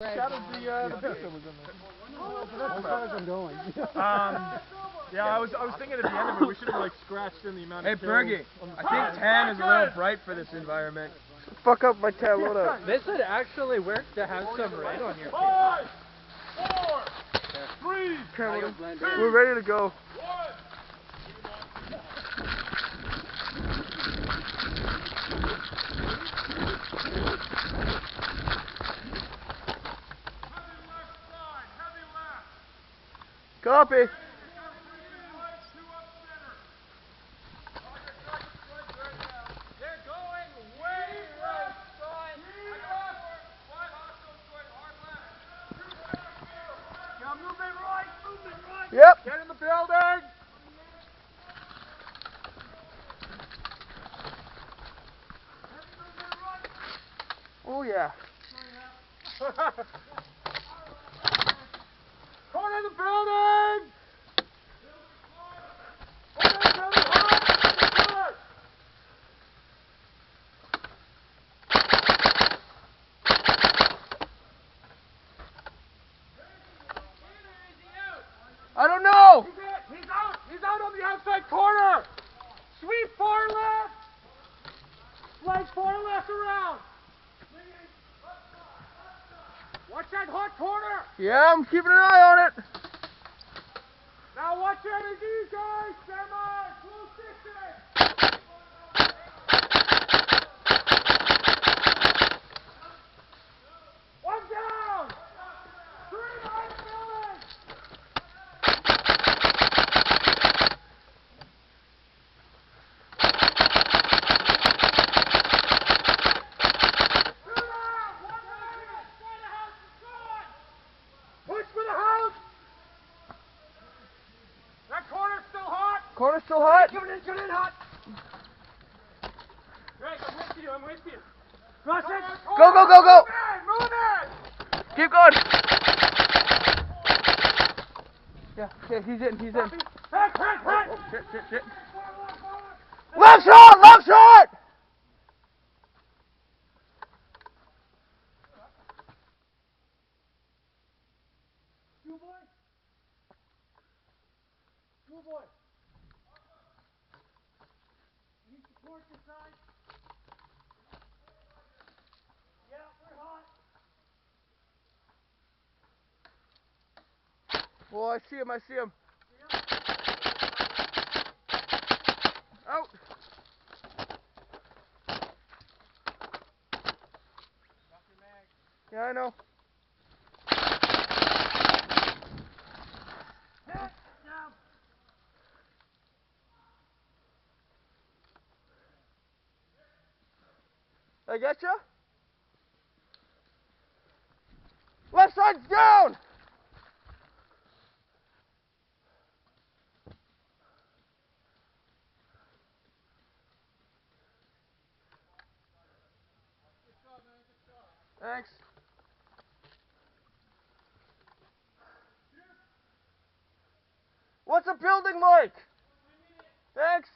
Shouted the pistol was in there. As far as I'm going. Yeah, I was thinking at the end of it, we should have like scratched in the amount of kills. Bergie, I think tan is a little bright for this environment. Fuck up my tan load up. This would actually work to have some red on your face. 5, 4, 3, 2, We're ready to go. 1. Copy. Yep. Get in the building. Oh yeah. Corner of the building. I don't know. He's out. He's out on the outside corner. Sweep far left. Slice far left around. Watch that hot corner. Yeah, I'm keeping an eye on it. Now watch out of these guys. Semi. Full 60. One down. 3 behind the building. Corner's still hot. Coming in hot. Greg, I'm with you. Rush it. Go, go, go, go. Move it. Keep going. Yeah, he's in. Hit. Oh, shit. Left shot. Two boy. Need support this side. Yeah, we're hot. Oh, I see him. Out. Yeah, I know. I get ya. Left side's down. Thanks. What's the building like? Thanks.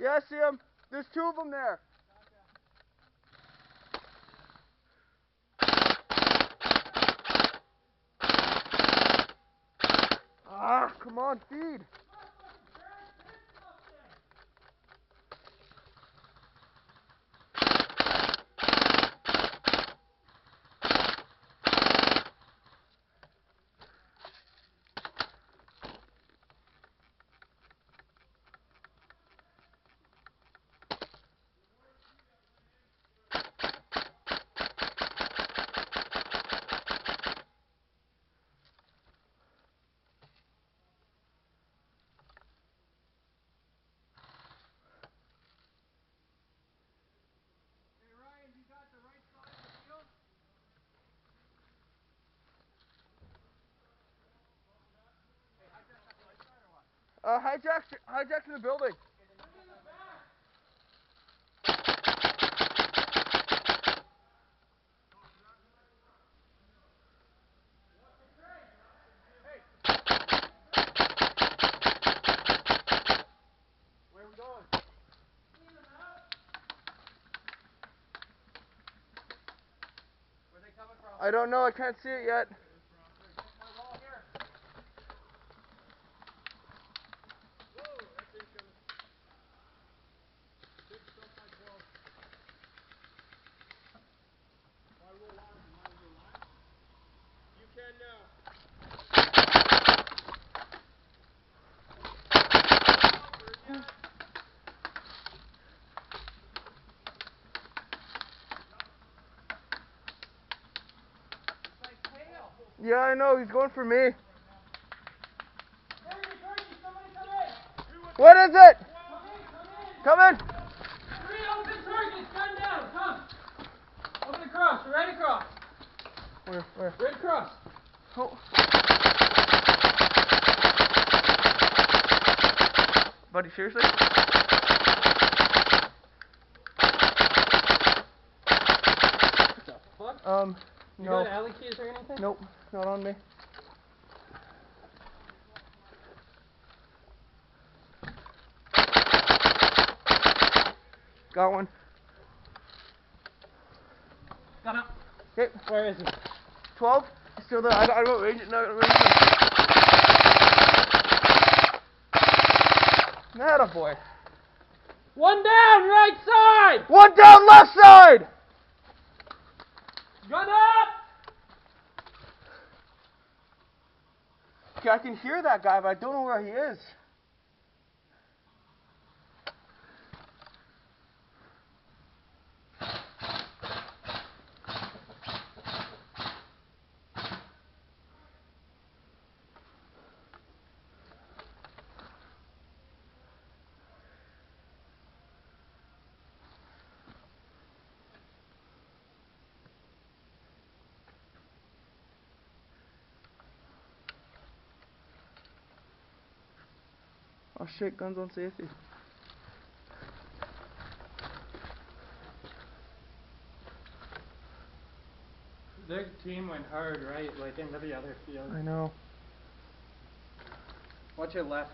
Yeah, I see him. There's 2 of them there. come on, feed. Hijack's in the building. Where are we going? Where they coming from? I don't know, I can't see it yet. My wall here. You can now. Yeah, I know, he's going for me. What is it? Come in. 3 open targets, gun down, come. Open across, right across. Where? Right across. Oh. Buddy, seriously? What? You No. got alley keys or anything? Nope, not on me. Got one. Got him. Okay, Where is he? 12. He's still there. I don't range it. No, range it. Atta boy. One down, right side. One down, left side. Gun up. Okay, I can hear that guy, but I don't know where he is. Oh shit, guns on safety. Their team went hard, right? Like into the other field. I know. Watch your left.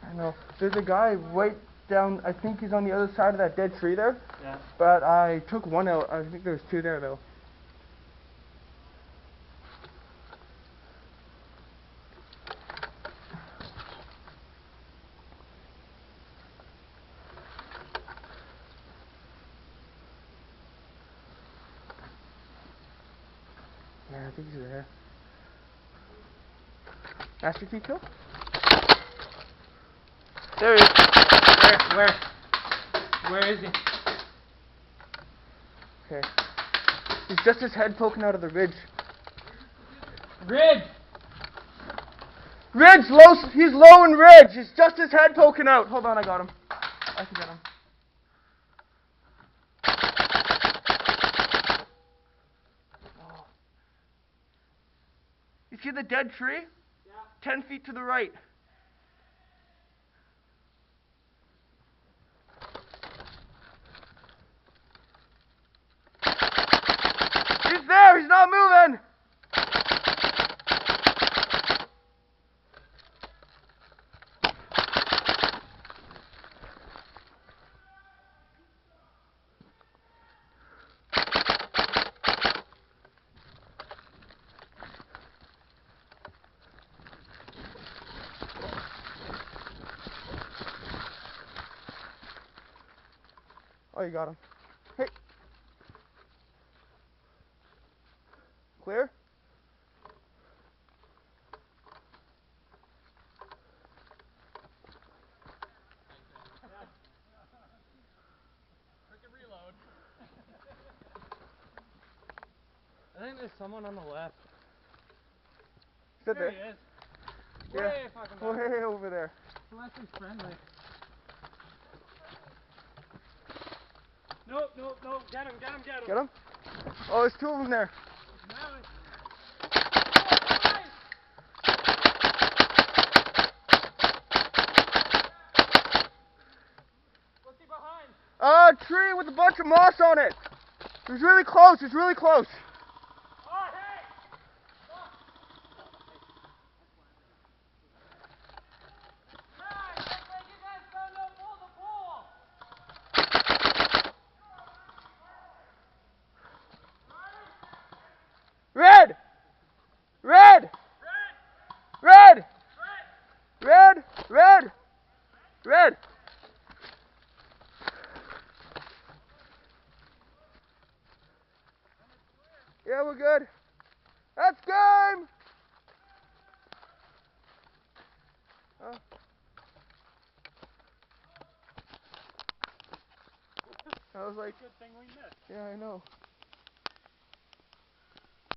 I know. There's a guy right down, I think he's on the other side of that dead tree there. Yeah. But I took one out. I think there's 2 there though. Yeah, I think he's there. Master key kill? There he is. Where is he? Okay. He's just his head poking out of the ridge. Ridge. Ridge, low. He's low in ridge. It's just his head poking out. Hold on, I got him. I can get him. Oh. You see the dead tree? Yeah. 10 feet to the right. He's there. He's not moving. Oh, you got him. Hey. Clear? I think there's someone on the left. Sit There there. he is. Yeah. Way fucking back. Way over there. Unless he's friendly. Nope, nope, nope. Get him, get him, get him. Get him? Oh, there's two of them there. Now it's... What's he behind? Tree with a bunch of moss on it. It was really close. It's really close. Oh, hey! Guys, looks like you guys found out pull the pole. Red! Red! Red! Red! Red! Red! Yeah, we're good. That's game! Oh. I was like, Good thing we missed. yeah, I know.